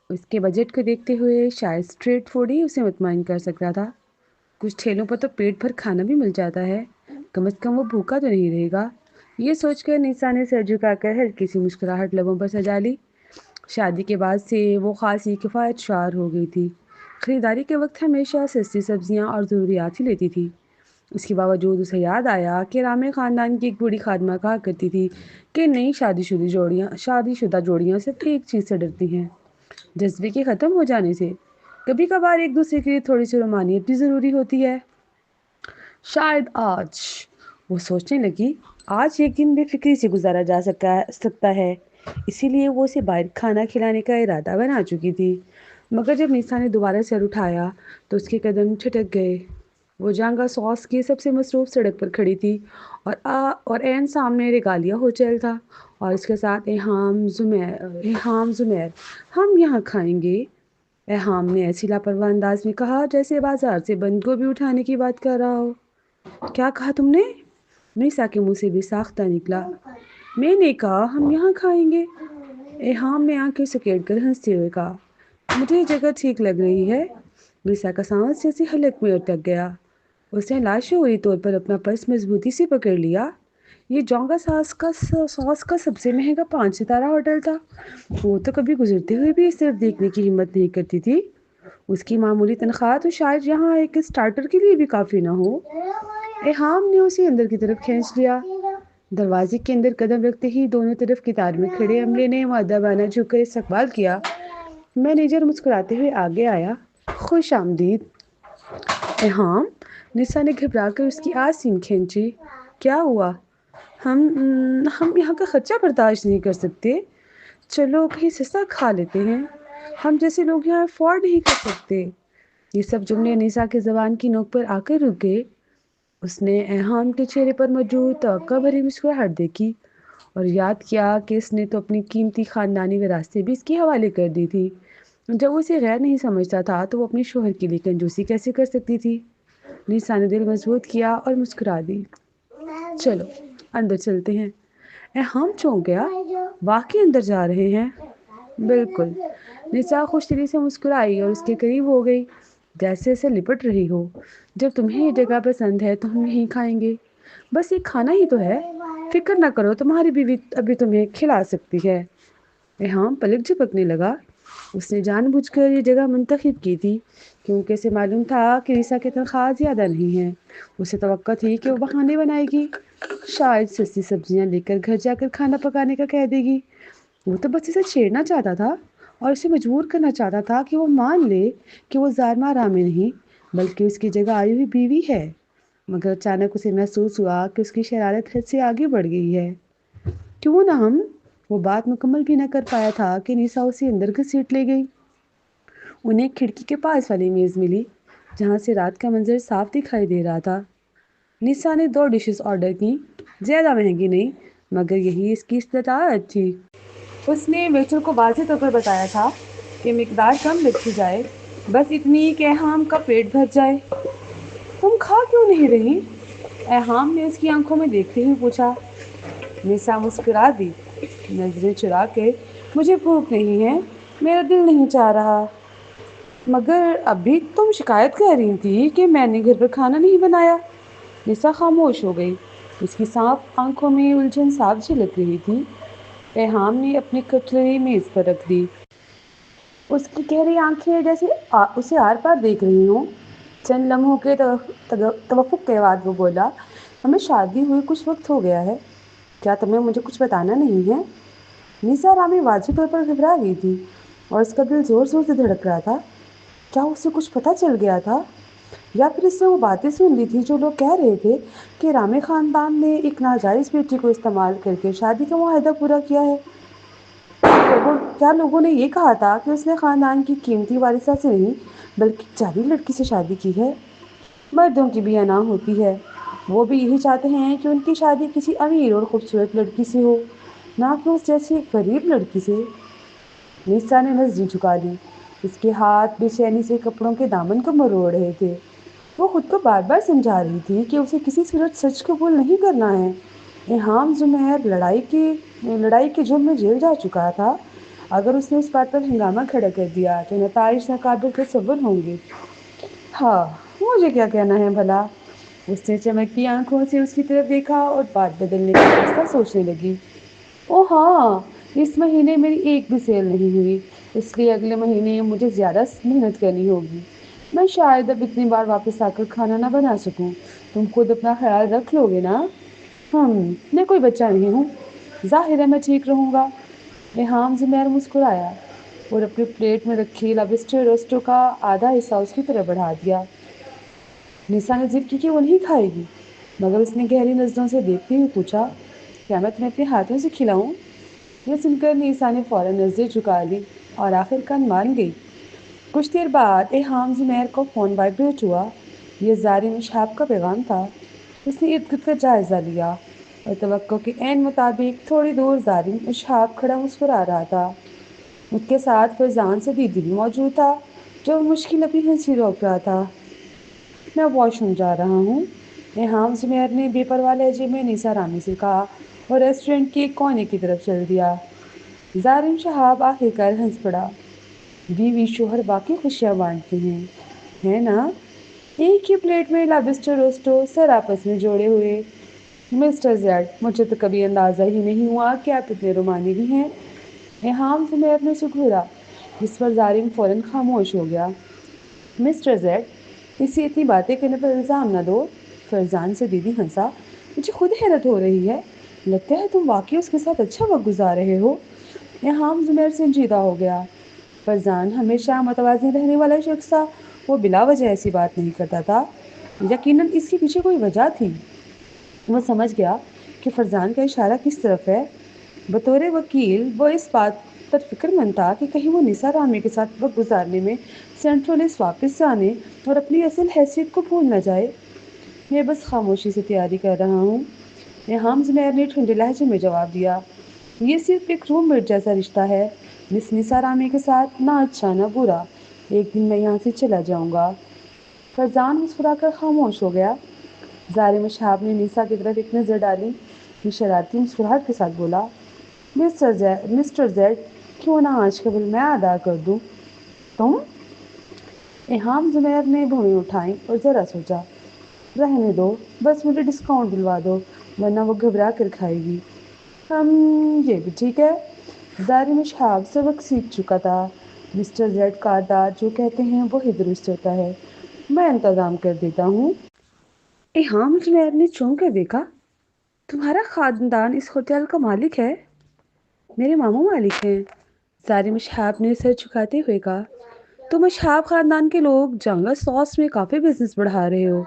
اس کے بجٹ کو دیکھتے ہوئے شاید اسٹریٹ فوڈ ہی اسے مطمئن کر سکتا تھا۔ کچھ ٹھیلوں پر تو پیٹ بھر کھانا بھی مل جاتا ہے، کم از کم وہ بھوکا تو نہیں رہے گا۔ یہ سوچ کر نیسا نے سر جھکا کر ہلکی سی مسکراہٹ لبوں پر سجا لی۔ شادی کے بعد سے وہ خاصی کفایت شعار ہو گئی تھی۔ خریداری کے وقت ہمیشہ سستی سبزیاں اور ضروریات ہی لیتی تھی۔ اس کے باوجود اسے یاد آیا کہ رامے خاندان کی ایک بوڑھی خادمہ کہا کرتی تھی کہ نئی شادی شدہ جوڑیاں صرف ایک چیز سے ڈرتی ہیں، جذبے کے ختم ہو جانے سے۔ کبھی کبھار ایک دوسرے کے لیے تھوڑی سی رومانیت بھی ضروری ہوتی ہے۔ شاید آج وہ سوچنے لگی، آج ایک دن بے فکری سے گزارا جا سکتا ہے، اسی لیے وہ اسے باہر کھانا کھلانے کا ارادہ بنا چکی تھی۔ مگر جب نیسا نے دوبارہ سر اٹھایا تو اس کے قدم چھٹک گئے۔ وہ جانگا ساس کی سب سے مصروف سڑک پر کھڑی تھی اور عین سامنے ریگالیا ہوٹل تھا اور اس کے ساتھ ایہام زمیر۔ ہم یہاں کھائیں گے، ایہام نے ایسی لاپرواہ انداز میں کہا جیسے بازار سے بند گوبھی اٹھانے کی بات کر رہا ہو۔ کیا کہا تم نے؟ نیسا کے منہ سے بھی ساختہ نکلا۔ میں نے کہا ہم یہاں کھائیں گے، ایہام نے آنکھیں سکیڑ کر ہنستے ہوئے کہا۔ مجھے یہ جگہ ٹھیک لگ رہی ہے۔ نیسا کا سانس جیسے حلق میں اٹک گیا۔ اس نے لاشعوری طور پر اپنا پرس مضبوطی سے پکڑ لیا۔ یہ جونگا ساس کا سب سے مہنگا 5 ستارہ ہوٹل تھا۔ وہ تو کبھی گزرتے ہوئے بھی اس طرف دیکھنے کی ہمت نہیں کرتی تھی۔ اس کی معمولی تنخواہ تو شاید یہاں ایک اسٹارٹر کے لیے بھی کافی نہ ہو۔ ایہام نے اسے اندر کی طرف کھینچ لیا۔ دروازے کے اندر قدم رکھتے ہی دونوں طرف قطار میں کھڑے عملے نے مؤدبانہ جھک کر استقبال کیا۔ مینیجر مسکراتے ہوئے آگے آیا۔ خوش آمدید ایہام۔ نیسا نے گھبرا کر اس کی آستین کھینچی۔ کیا ہوا؟ ہم یہاں کا خرچہ برداشت نہیں کر سکتے۔ چلو کہیں سستا کھا لیتے ہیں، ہم جیسے لوگ یہاں افورڈ نہیں کر سکتے۔ یہ سب جملے نیسا کے زبان کی نوک پر آ کر رک گئے۔ اس نے ایہام کے چہرے پر موجود توقع بھری مسکراہٹ دیکھی اور یاد کیا کہ اس نے تو اپنی قیمتی خاندانی وراثتیں بھی اس کے حوالے کر دی تھی۔ جب وہ اسے غیر نہیں سمجھتا تھا تو وہ اپنے شوہر کے لیے کنجوسی کیسے کر سکتی تھی؟ نیسا نے دل مضبوط کیا اور مسکرا دی۔ چلو اندر چلتے ہیں۔ ایہام چونک گیا۔ واقعی اندر جا رہے ہیں؟ بالکل۔ نیسا خوش دلی سے مسکرائی اور اس کے قریب ہو گئی جیسے اسے لپٹ رہی ہو۔ جب تمہیں یہ جگہ پسند ہے تو ہم یہیں کھائیں گے، بس یہ کھانا ہی تو ہے، فکر نہ کرو تمہاری بیوی ابھی تمہیں کھلا سکتی ہے۔ ایہام پلک جھپکنے لگا۔ اس نے جان بوجھ کر یہ جگہ منتخب کی تھی کیونکہ اسے معلوم تھا کہ نیسا کی تنخواہ زیادہ نہیں ہے۔ اسے توقع تھی کہ وہ بہانے بنائے گی، شاید سستی سبزیاں لے کر گھر جا کر کھانا پکانے کا کہہ دے گی۔ وہ تو بس اسے چھیڑنا چاہتا تھا اور اسے مجبور کرنا چاہتا تھا کہ وہ مان لے کہ وہ زارما رامے نہیں بلکہ اس کی جگہ آئی ہوئی بیوی ہے۔ مگر اچانک اسے محسوس ہوا کہ اس کی شرارت حد سے آگے بڑھ گئی ہے۔ کیوں نہ ہم؟ وہ بات مکمل بھی نہ کر پایا تھا کہ نیسا اسے اندر گھسیٹ لے گئی۔ انہیں کھڑکی کے پاس والی میز ملی جہاں سے رات کا منظر صاف دکھائی دے رہا تھا۔ نیسا نے 2 ڈشز آرڈر کی، زیادہ مہنگی نہیں مگر یہی اس کی استطاعت تھی۔ اس نے ویٹر کو واضح طور پر بتایا تھا کہ مقدار کم رکھی جائے، بس اتنی کہ ایہام کا پیٹ بھر جائے۔ تم کھا کیوں نہیں رہی؟ ایہام نے اس کی آنکھوں میں دیکھتے ہوئے پوچھا۔ نیسا مسکرا دی، نظریں چرا کے، مجھے بھوک نہیں ہے، میرا دل نہیں چاہ رہا۔ مگر ابھی تم شکایت کر رہی تھی کہ میں نے گھر پر کھانا نہیں بنایا۔ نیسا خاموش ہو گئی۔ اس کی صاف آنکھوں میں الجھن صاف جھلک رہی تھی۔ ایہام نے اپنی کٹلری میز پر رکھ دی۔ اس کی گہری آنکھیں جیسے اسے آر پار دیکھ رہی ہوں۔ چند لمحوں کے توقف کے بعد وہ بولا، ہمیں شادی ہوئے کچھ وقت ہو گیا ہے، کیا تمہیں مجھے کچھ بتانا نہیں ہے؟ نیسا رامی واضح طور پر گھبرا گئی تھی اور اس کا دل زور زور سے دھڑک رہا تھا۔ کیا اسے کچھ پتہ چل گیا تھا یا پھر اس سے وہ باتیں سن لی تھی جو لوگ کہہ رہے تھے کہ رامے خاندان نے ایک ناجائز بیٹی کو استعمال کر کے شادی کا معاہدہ پورا کیا ہے؟ کیا لوگوں نے یہ کہا تھا کہ اس نے خاندان کی قیمتی وارثہ سے نہیں بلکہ جعلی لڑکی سے شادی کی ہے؟ مردوں کی بھی انا ہوتی ہے، وہ بھی یہی چاہتے ہیں کہ ان کی شادی کسی امیر اور خوبصورت لڑکی سے ہو، نہ کہ اس جیسی غریب لڑکی سے۔ نیسا نے نظریں جھکا لی۔ اس کے ہاتھ بے چینی سے کپڑوں کے دامن کو مروڑ رہے تھے۔ وہ خود کو بار بار سمجھا رہی تھی کہ اسے کسی صورت سچ قبول نہیں کرنا ہے۔ ایہام زمیر لڑائی کے جرم میں جیل جا چکا تھا اگر اس نے اس بات پر ہنگامہ کھڑا کر دیا تو نتائج ناقابل تصور ہوں گے۔ ہاں، مجھے کیا کہنا ہے بھلا؟ اس نے چمکتی آنکھوں سے اس کی طرف دیکھا اور بات بدلنے کا راستہ سوچنے لگی۔ او ہاں، اس مہینے میری ایک بھی سیل نہیں ہوئی، اس لیے اگلے مہینے مجھے زیادہ محنت کرنی ہوگی۔ میں شاید اب اتنی بار واپس آ کر کھانا نہ بنا سکوں۔ تم خود اپنا خیال رکھ لو گے نا؟ میں کوئی بچہ نہیں ہوں، ظاہر ہے میں ٹھیک رہوں گا۔ ریحام زمیر مسکرایا اور اپنی پلیٹ میں رکھی لابسٹر روسٹو کا آدھا حصہ اس کی طرف بڑھا دیا۔ نیسا نے ضد کی کہ وہ نہیں کھائے گی، مگر اس نے گہری نظروں سے دیکھتے ہوئے پوچھا، کیا میں تمہیں اپنے ہاتھوں سے کھلاؤں؟ یہ سن کر نیسا نے فوراً نظریں جھکا لی اور آخر کار مان گئی۔ کچھ دیر بعد ریحام زمیر کو فون وائبریٹ ہوا۔ یہ ظالم شہاب کا پیغام تھا۔ اس نے ارد گرد کا جائزہ لیا اور توقع کے عین مطابق تھوڑی دور ظالم شہاب کھڑا مسکرا رہا تھا۔ اس کے ساتھ فرزان سدیدی بھی موجود تھا، جو مشکل اپنی ہنسی روک رہا تھا۔ میں واش روم جا رہا ہوں، ریحام زمیر نے بے پرواہ لہجے میں نیسا رامی سے کہا اور ریسٹورنٹ کے ایک کونے کی طرف چل دیا۔ ظالم شہاب آخر کار ہنس پڑا۔ بیوی شوہر باقی خوشیاں بانٹتے ہیں، ہے نا؟ ایک ہی پلیٹ میں لابسٹر روسٹو سر آپس میں جوڑے ہوئے۔ مسٹر زیڈ، مجھے تو کبھی اندازہ ہی نہیں ہوا کہ آپ اتنے رومانی بھی ہیں۔ ریحام زمیر نے سکھورا، جس پر ظالم فوراً خاموش ہو گیا۔ مسٹر زیڈ، اسے اتنی باتیں کرنے پر الزام نہ دو۔ فرزان سدیدی ہنسا، مجھے خود حیرت ہو رہی ہے، لگتا ہے تم واقعی اس کے ساتھ اچھا وقت گزار رہے ہو۔ ریحام زمیر سنجیدہ ہو گیا۔ فرزان ہمیشہ متوازن رہنے والا شخص تھا، وہ بلا وجہ ایسی بات نہیں کرتا تھا۔ یقیناً اس کے پیچھے کوئی وجہ تھی۔ وہ سمجھ گیا کہ فرزان کا اشارہ کس طرف ہے۔ بطور وکیل وہ اس بات پر فکر مند تھا کہ کہیں وہ نیسا رامی کے ساتھ وقت گزارنے میں سینٹرولس واپس جانے اور اپنی اصل حیثیت کو بھول نہ جائے۔ میں بس خاموشی سے تیاری کر رہا ہوں، ریحام زمیر نے ٹھنڈے لہجے میں جواب دیا۔ یہ صرف ایک روم میٹ جیسا رشتہ ہے، مس نیسا رامی کے ساتھ نہ اچھا نہ برا۔ ایک دن میں یہاں سے چلا جاؤں گا۔ فرزان مسکرا کر خاموش ہو گیا۔ ظالم شہاب نے نیسا کی طرف ایک نظر ڈالی، پھر شرارتی مسکراہٹ کے ساتھ بولا، مسٹر زیڈ، کیوں نہ آج کا بل میں ادا کر دوں؟ تم؟ ریحام زمیر نے بھویں اٹھائیں اور ذرا سوچا، رہنے دو، بس مجھے ڈسکاؤنٹ دلوا دو، ورنہ وہ گھبرا کر کھائے گی۔ یہ بھی ٹھیک ہے۔ ظالم شہاب سبق سیکھ چکا تھا، مسٹر زیڈ کاردار جو کہتے ہیں وہی درست ہوتا ہے، میں انتظام کر دیتا ہوں۔ ریحام زمیر نے چونک کر دیکھا، تمہارا خاندان اس ہوٹل کا مالک ہے؟ میرے ماموں مالک ہیں، ظالم شہاب نے سر جھکاتے ہوئے کہا۔ تم اشہاب خاندان کے لوگ جانگا ساس میں کافی بزنس بڑھا رہے ہو،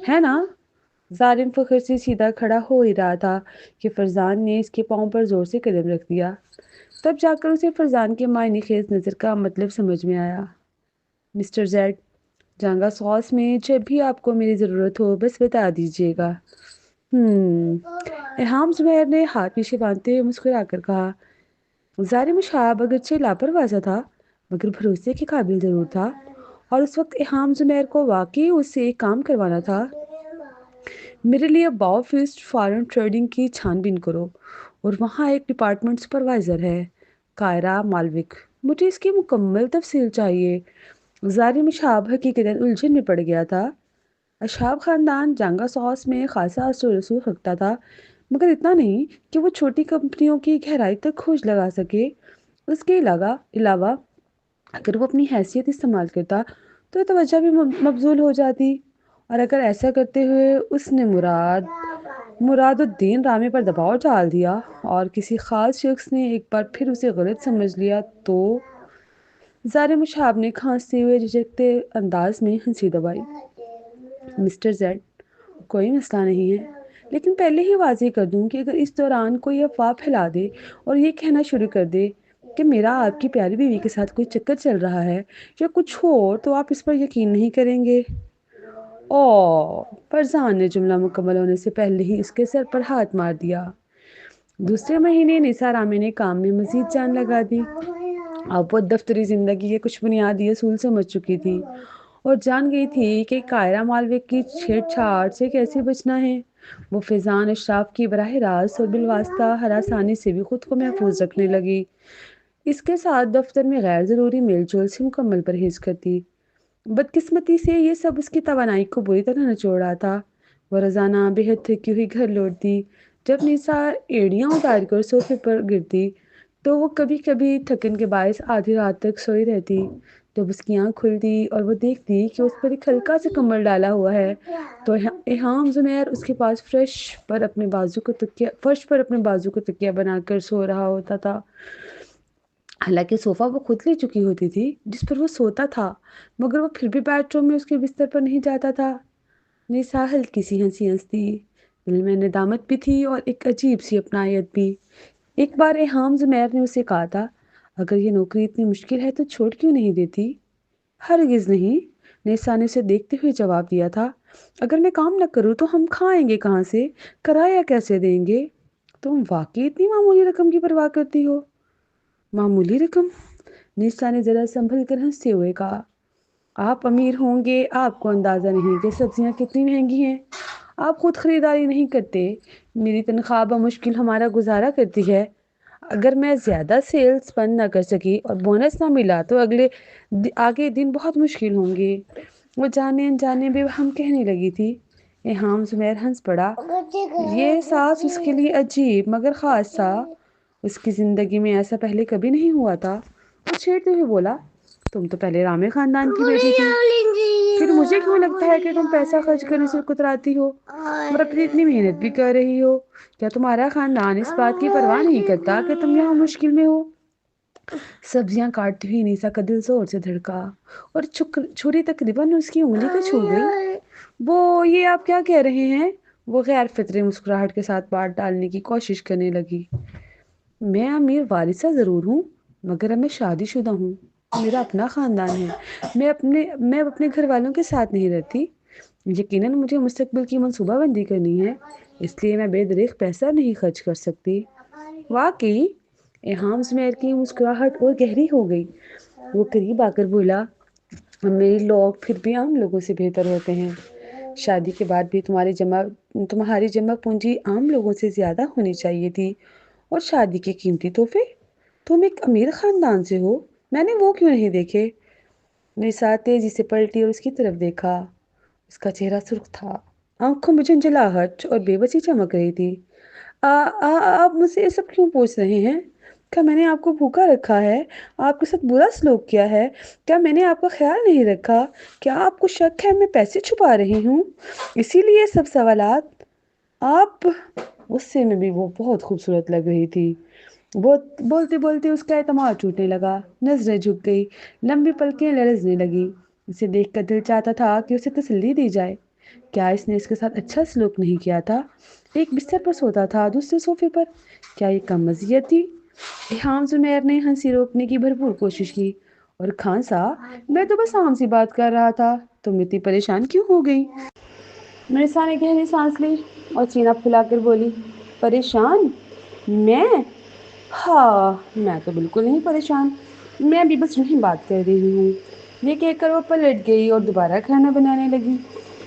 ہے نا؟ ظالم فخر سے سیدھا کھڑا ہو ہی رہا تھا کہ فرزان نے اس کے پاؤں پر زور سے قدم رکھ دیا۔ تب جا کر اسے فرزان کے معنی خیز نظر کا مطلب سمجھ میں آیا۔ مسٹر زیڈ، جانگا ساس میں جب بھی آپ کو میری ضرورت ہو بس بتا دیجیے گا۔ ریحام زمیر نے ہاتھ پیچھے باندھتے ہوئے مسکرا کر کہا۔ ظالم شہاب اگرچہ لاپرواہ سا تھا مگر بھروسے کے قابل ضرور تھا، اور اس وقت ریحام زمیر کو واقعی اس سے ایک کام کروانا تھا۔ میرے لیے باؤ فیسٹ فارن ٹریڈنگ کی چھان بین کرو، اور وہاں ایک ڈپارٹمنٹ سپروائزر ہے، کائرہ مالوک، مجھے اس کی مکمل تفصیل چاہیے۔ ظالم شہاب حقیقتاً الجھن میں پڑ گیا تھا۔ اشہاب خاندان جانگا ساس میں خاصا اثر و رسوخ رکھتا تھا، مگر اتنا نہیں کہ وہ چھوٹی کمپنیوں کی گہرائی تک کھوج لگا سکے۔ اس کے علاوہ اگر وہ اپنی حیثیت استعمال کرتا تو توجہ بھی مبذول ہو جاتی، اور اگر ایسا کرتے ہوئے اس نے مراد الدین رامی پر دباؤ ڈال دیا اور کسی خاص شخص نے ایک بار پھر اسے غلط سمجھ لیا تو… ظالم شہاب نے کھانستے ہوئے جھجکتے انداز میں ہنسی دبائی۔ مسٹر زیڈ، کوئی مسئلہ نہیں ہے، لیکن پہلے ہی واضح کر دوں کہ اگر اس دوران کوئی افواہ پھیلا دے اور یہ کہنا شروع کر دے کہ میرا آپ کی پیاری بیوی کے ساتھ کوئی چکر چل رہا ہے یا کچھ ہو تو آپ اس پر یقین نہیں کریں گے۔ فرزان نے جملہ مکمل ہونے سے پہلے ہی اس کے سر پر ہاتھ مار دیا۔ دوسرے مہینے نیسا رامی نے کام میں مزید جان لگا دی۔ اب وہ دفتری زندگی کے کچھ بنیادی اصول سمجھ چکی تھی اور جان گئی تھی کہ کائرہ مالوک کی چھیڑ چھاڑ سے کیسے بچنا ہے۔ وہ فیضان اشراف کی براہ راست اور بالواسطہ ہراسانی سے بھی خود کو محفوظ رکھنے لگی۔ اس کے ساتھ دفتر میں غیر ضروری میل جول سے مکمل پرہیز کرتی۔ بدقسمتی سے یہ سب اس کی توانائی کو بری طرح نچوڑ رہا تھا۔ وہ روزانہ بے حد تھکی ہوئی گھر لوٹتی۔ جب نثار ایڑیاں اتار کر صوفے پر گرتی تو وہ کبھی کبھی تھکن کے باعث آدھی رات تک سوئی رہتی۔ جب اس کی آنکھ کھلتی اور وہ دیکھتی کہ اس پر ایک ہلکا سا کمبل ڈالا ہوا ہے تو ایہام زمیر اس کے پاس فرش پر اپنے بازو کو تکیہ بنا کر سو رہا ہوتا تھا۔ حالانکہ صوفہ وہ خود لے چکی ہوتی تھی جس پر وہ سوتا تھا، مگر وہ پھر بھی بیڈ روم میں اس کے بستر پر نہیں جاتا تھا۔ نثار ہلکی سی ہنسی ہنستی، دل میں ندامت بھی تھی اور ایک عجیب سی اپنائیت بھی۔ ایک بار ایہام زمیر نے اسے کہا تھا، اگر یہ نوکری اتنی مشکل ہے تو چھوڑ کیوں نہیں دیتی؟ ہرگز نہیں، نثار نے اسے دیکھتے ہوئے جواب دیا تھا۔ اگر میں کام نہ کروں تو ہم کھائیں گے کہاں سے؟ کرایہ کیسے دیں گے؟ تم واقعی اتنی معمولی رقم کی پرواہ کرتی ہو؟ معمولی رقم؟ نثار نے ذرا سنبھل کر ہنستے ہوئے کہا، آپ امیر ہوں گے، آپ کو اندازہ نہیں کہ سبزیاں کتنی مہنگی ہیں۔ آپ خود خریداری نہیں کرتے، میری تنخواہ بمشکل ہمارا گزارا کرتی ہے۔ اگر میں زیادہ سیلز بند نہ کر سکی اور بونس نہ ملا تو آگے دن بہت مشکل ہوں گے۔ وہ جانے انجانے بے ہم کہنے لگی تھی۔ ایہام زمیر ہنس پڑا۔ یہ احساس اس کے لیے عجیب مگر خاص تھا۔ اس کی زندگی میں ایسا پہلے کبھی نہیں ہوا تھا۔ وہ چھیڑتے ہوئے بولا، تم تو پہلے رامے خاندان کی بیٹی تھی، پھر مجھے کیوں لگتا ہے کہ تم پیسہ خرچ کرنے سے کتراتی ہو اور اپنی اتنی محنت بھی کر رہی ہو؟ کیا تمہارا خاندان اس بات کی پرواہ نہیں کرتا کہ تم یہاں مشکل میں ہو؟ سبزیاں کاٹتی ہوئی نیسا کا دل زور سے دھڑکا اور چھری تقریباً اس کی انگلی کو چھو گئی۔ وہ یہ آپ کیا کہہ رہے ہیں؟ وہ غیر فطری مسکراہٹ کے ساتھ بات ڈالنے کی کوشش کرنے لگی۔ میں امیر وارثہ ضرور ہوں مگر اب میں شادی شدہ ہوں، میرا اپنا خاندان ہے، میں اپنے گھر والوں کے ساتھ نہیں رہتی۔ یقیناً مجھے مستقبل کی منصوبہ بندی کرنی ہے، اس لیے میں بے دریغ پیسہ نہیں خرچ کر سکتی۔ واقعی؟ ایہام زمیر کی مسکراہٹ اور گہری ہو گئی۔ وہ قریب آ کر بولا، میرے لوگ پھر بھی عام لوگوں سے بہتر ہوتے ہیں۔ شادی کے بعد بھی تمہاری جمع پونجی عام لوگوں سے زیادہ ہونی چاہیے تھی، اور شادی کے قیمتی تحفے؟ تم ایک امیر خاندان سے ہو، میں نے وہ کیوں نہیں دیکھے؟ نثار تیزی سے پلٹی اور اس کی طرف دیکھا۔ اس کا چہرہ سرخ تھا، آنکھوں میں جھنجھلاہٹ اور بے بسی چمک رہی تھی۔ آپ مجھ سے یہ سب کیوں پوچھ رہے ہیں؟ کیا میں نے آپ کو بھوکا رکھا ہے؟ آپ کے ساتھ برا سلوک کیا ہے؟ کیا میں نے آپ کا خیال نہیں رکھا؟ کیا آپ کو شک ہے میں پیسے چھپا رہی ہوں؟ اسی لیے سب سوالات؟ آپ غصے میں بھی وہ بہت خوبصورت لگ رہی تھی۔ بولتے بولتے اس کا اعتماد ٹوٹنے لگا، نظریں جھک گئی، لمبی پلکیں لرزنے لگی۔ اسے دیکھ کر دل چاہتا تھا کہ اسے تسلی دی جائے۔ کیا اس نے اس کے ساتھ اچھا سلوک نہیں کیا تھا؟ ایک بستر پر سوتا تھا، دوسرے صوفے پر۔ کیا یہ کم اذیت تھی؟ ایہام زمیر نے ہنسی روکنے کی بھرپور کوشش کی اور کھانسا، میں تو بس عام سی بات کر رہا تھا، تم اتنی پریشان کیوں ہو گئی؟ مرسا نے گہری سانس لی اور سینہ پھلا کر بولی، پریشان؟ میں؟ ہاں، میں تو بالکل نہیں پریشان، میں بھی بس یوں بات کر رہی ہوں۔ یہ کہہ کر وہ پلٹ گئی اور دوبارہ کھانا بنانے لگی،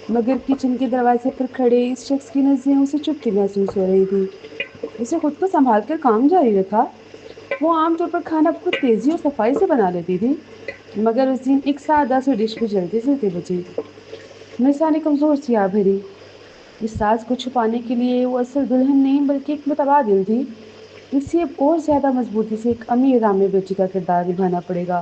مگر کچن کے دروازے پر کھڑے اس شخص کی نظریں اسے چپتی محسوس ہو رہی تھی۔ اسے خود کو سنبھال کر کام جاری رکھا۔ وہ عام طور پر کھانا بہت تیزی اور صفائی سے بنا لیتی تھی، مگر اس دن ایک سادہ سی ڈش بھی جلدی جلدی بچی۔ مرسا نے کمزور سی آہ بھری۔ اس راز کو چھپانے کے لیے وہ اصل دلہن نہیں بلکہ ایک متبادل تھی۔ اسے اب اور زیادہ مضبوطی سے ایک امیر رامے بیٹی کا کردار نبھانا پڑے گا۔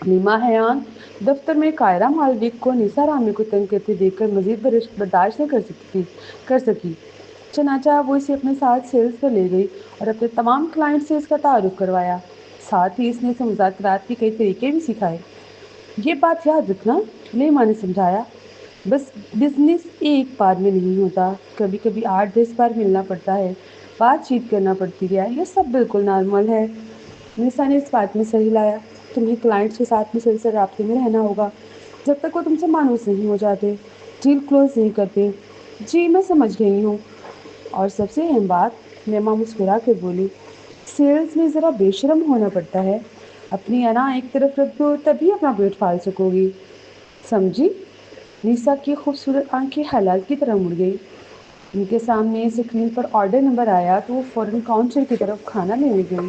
نیما حیان دفتر میں قاہرہ مالوک کو نثار رامے کو تنگ کرتے دیکھ کر مزید برداشت نہ کر سکی، چنانچہ وہ اسے اپنے ساتھ سیلز پر لے گئی اور اپنے تمام کلائنٹ سے اس کا تعارف کروایا۔ ساتھ ہی اس نے اسے مذاکرات کے کئی طریقے بھی سکھائے۔ یہ بات یاد رکھنا، نیما نے سمجھایا، بس بزنس ایک بار میں نہیں ہوتا، کبھی کبھی 8-10 بار ملنا پڑتا ہے، بات چیت کرنا پڑتی ہے، یہ سب بالکل نارمل ہے۔ نیسا نے اس بات میں سر ہلایا، تمہیں کلائنٹس کے ساتھ مسلسل رابطے میں رہنا ہوگا جب تک وہ تم سے مانوس نہیں ہو جاتے، ڈیل کلوز نہیں کرتے۔ جی میں سمجھ گئی ہوں، اور سب سے اہم بات، نیما مسکرا کر بولی، سیلز میں ذرا بے شرم ہونا پڑتا ہے، اپنی انا ایک طرف رکھ دو تبھی اپنا پیٹ پال سکو گی، سمجھی؟ نیسا کی خوبصورت آنکھیں حلال کی طرح مڑ گئی۔ ان کے سامنے اسکرین پر آرڈر نمبر آیا تو وہ فوراً کاؤنٹر کی طرف کھانا لینے گئی۔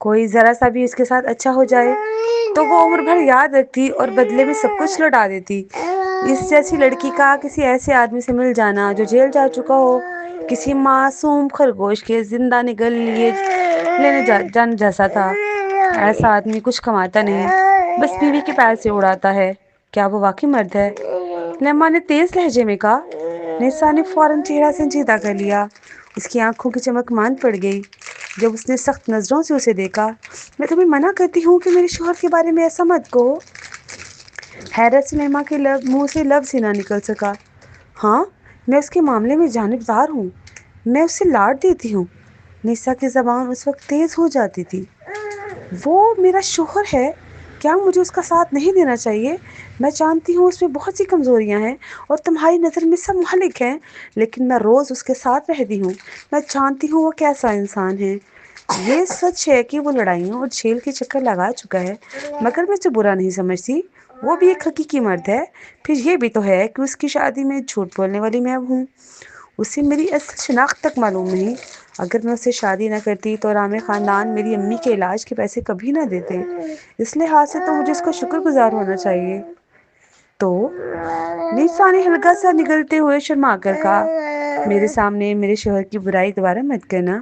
کوئی ذرا سا بھی اس کے ساتھ اچھا ہو جائے تو وہ عمر بھر یاد رکھتی اور بدلے میں سب کچھ لوٹا دیتی۔ اس جیسی لڑکی کا کسی ایسے آدمی سے مل جانا جو جیل جا چکا ہو، کسی معصوم خرگوش کے زندہ نگل لینے جان جیسا تھا۔ ایسا آدمی کچھ کماتا نہیں، بس بیوی کے پیسے اڑاتا ہے۔ کیا وہ واقعی مرد ہے؟ لیما نے تیز لہجے میں کہا۔ نیسا نے فوراً چہرہ سنجیدہ کر لیا۔ اس کی آنکھوں کی چمک ماند پڑ گئی جب اس نے سخت نظروں سے اسے دیکھا۔ میں تمہیں منع کرتی ہوں کہ میرے شوہر کے بارے میں ایسا مت کہو۔ حیرت سے لیما کے منہ سے لفظ ہی نہ نکل سکا۔ ہاں، میں اس کے معاملے میں جانبدار ہوں، میں اسے لاڈ دیتی ہوں۔ نیسا کی زبان اس وقت تیز ہو جاتی تھی۔ وہ میرا شوہر ہے، کیا مجھے اس کا ساتھ نہیں دینا چاہیے؟ میں جانتی ہوں اس میں بہت سی کمزوریاں ہیں اور تمہاری نظر میں سب مہلک ہیں، لیکن میں روز اس کے ساتھ رہتی ہوں۔ میں جانتی ہوں وہ کیسا انسان ہے۔ یہ سچ ہے کہ وہ لڑائیوں اور جیل کے چکر لگا چکا ہے، مگر میں اسے برا نہیں سمجھتی۔ وہ بھی ایک حقیقی مرد ہے۔ پھر یہ بھی تو ہے کہ اس کی شادی میں جھوٹ بولنے والی میں ہوں۔ اسے میری اصل شناخت تک معلوم نہیں۔ اگر میں اس سے شادی نہ کرتی تو رام خاندان میری امی کے علاج کے پیسے کبھی نہ دیتے۔ اس لحاظ سے تو مجھے اس کا شکر گزار ہونا چاہیے۔ تو نیسا نے ہلکا سا نگلتے ہوئے شرما کر کہا، میرے سامنے میرے شوہر کی برائی دوبارہ مت کرنا،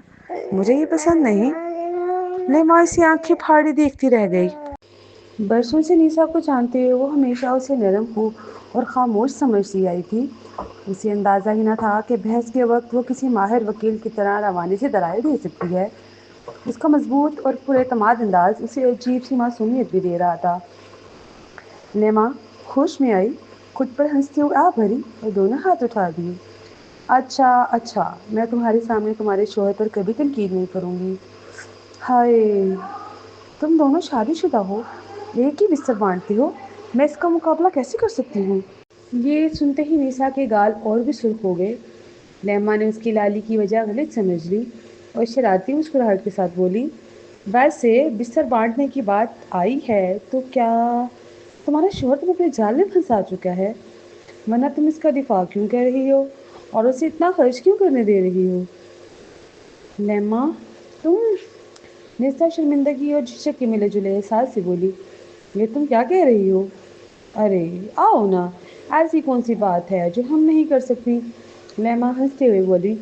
مجھے یہ پسند نہیں۔ لیما اسے آنکھیں پھاڑے دیکھتی رہ گئی۔ برسوں سے نیسا کو جانتے ہوئے وہ ہمیشہ اسے نرم ہو اور خاموش سمجھتی آئی تھی۔ اسے اندازہ ہی نہ تھا کہ بحث کے وقت وہ کسی ماہر وکیل کی طرح روانی سے دلائل دے سکتی ہے۔ اس کا مضبوط اور پراعتماد انداز اسے عجیب سی معصومیت بھی دے رہا تھا۔ لیما ہوش میں آئی، خود پر ہنستے ہوئے آ بھری اور دونوں ہاتھ اٹھا دیے۔ اچھا، میں تمہارے سامنے تمہارے شوہر پر کبھی تنقید نہیں کروں گی۔ ہائے، تم دونوں شادی شدہ ہو، ایک ہی بستر بانٹتے ہو، میں اس کا مقابلہ کیسے کر سکتی ہوں؟ یہ سنتے ہی نیسا کے گال اور بھی سرخ ہو گئے۔ لیما نے اس کی لالی کی وجہ غلط سمجھ لی اور شرارتی مسکراہٹ کے ساتھ بولی، ویسے بستر بانٹنے کی بات آئی ہے تو کیا تمہارا شوہر تمہیں اپنے جال میں پھنسا چکا ہے؟ ورنہ تم اس کا دفاع کیوں کر رہی ہو اور اسے اتنا خرچ کیوں کرنے دے رہی ہو؟ لیما، تم نیسا شرمندگی اور جھجک کے ملے جلے احساس سے بولی، یہ تم کیا کہہ رہی ہو؟ ارے آؤ نا، ایسی کون سی بات ہے جو ہم نہیں کر سکتی؟ لیما ہنستے ہوئے بولی،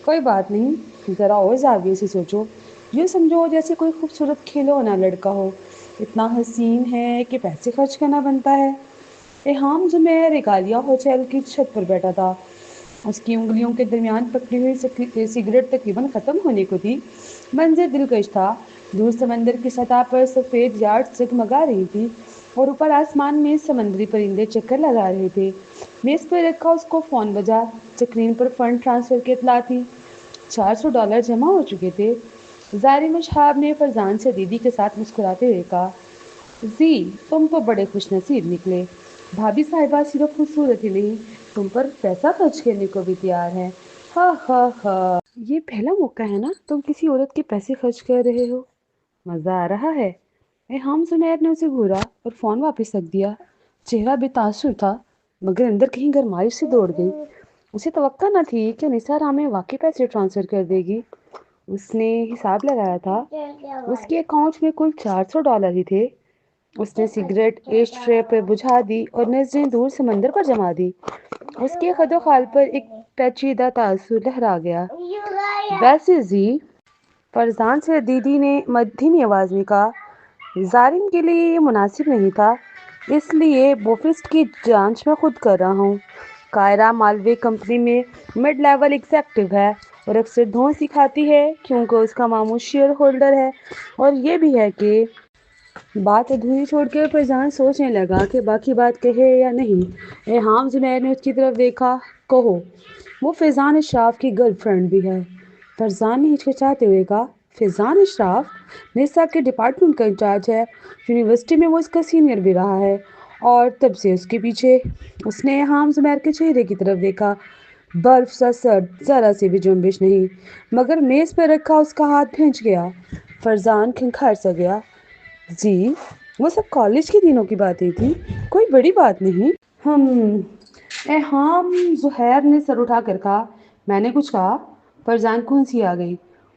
کوئی بات نہیں، ذرا اور زاویے سے سوچو، یہ سمجھو جیسے کوئی خوبصورت کھلونا لڑکا ہو، اتنا حسین ہے کہ پیسے خرچ کرنا بنتا ہے۔ ریحام زمیر ریگالیا ہوٹل کی چھت پر بیٹھا تھا۔ اس کی انگلیوں کے درمیان پکڑی ہوئی سگریٹ تقریباً ختم ہونے کو تھی۔ منظر دلکش تھا۔ دور سمندر کی سطح پر سفید یاٹ جگمگا رہی تھی اور اوپر آسمان میں سمندری پرندے چکر لگا رہے تھے۔ میز پر رکھا اس کو فون بجا۔ اسکرین پر فنڈ ٹرانسفر کی اطلاع تھی۔ $400 جمع ہو چکے تھے۔ زائرین شہاب نے فرزان سے دیدی کے ساتھ مسکراتے ہوئے کہا، زی، تم تو بڑے خوش نصیب نکلے۔ بھابھی صاحبہ صرف خوبصورت ہی نہیں، تم پر پیسہ خرچ کرنے کو بھی تیار ہے۔ ہاں ہاں ہاں، یہ پہلا موقع ہے نا تم کسی عورت کے پیسے خرچ کر رہے ہو؟ مزہ آ رہا ہے؟ ریحام زمیر نے اسے گھورا اور فون واپس رکھ دیا۔ چہرہ بے تاثر تھا، مگر اندر کہیں گرمائش سے دوڑ گئی۔ اسے توقع نہ تھی کہ نیسا رام واقعی پیسے ٹرانسفر کر دے گی۔ اس نے حساب لگایا تھا، اس کے اکاؤنٹ میں کل $400 ہی تھے۔ اس نے سگریٹ ایش ٹرے پہ بجھا دی اور نظریں دور سمندر پر جما دی۔ اس کے خد و خال پر ایک پیچیدہ تاثر لہرا گیا۔ ویسے زی، فرزان سے دیدی نے مدھیمی آواز میں کہا، زائرین کے لیے یہ مناسب نہیں تھا، اس لیے بوفسٹ کی جانچ میں خود کر رہا ہوں۔ کائرہ مالوے کمپنی میں مڈ لیول ایگزیکٹو ہے اور اکثر دھون سکھاتی ہے کیونکہ اس کا ماموں شیئر ہولڈر ہے، اور یہ بھی ہے کہ بات ادھوری چھوڑ کر فرزان سوچنے لگا کہ باقی بات کہے یا نہیں۔ ریحام زمیر نے اس کی طرف دیکھا، کہو، وہ فیضان اشراف کی گرل فرینڈ بھی ہے۔ فرزان نے ہچکچاتے ہوئے کہا، فیضان اشراف نیسا کے ڈپارٹمنٹ کا انچارج ہے، یونیورسٹی میں وہ اس کا سینئر بھی رہا ہے اور تب سے اس کے پیچھے۔ اس نے ریحام زمیر کے چہرے کی طرف دیکھا، برف سا سرد، ذرا سی بھی جنبش نہیں، مگر میز پر رکھا اس کا ہاتھ بھینچ گیا۔ فرزان کھنکھار سا گیا، جی، وہ سب کالج کے دنوں کی باتیں تھیں، کوئی بڑی بات نہیں۔ ریحام زہیر نے سر اٹھا کر کہا، میں نے کچھ کہا؟ فرزان کو ہنسی آ گئی،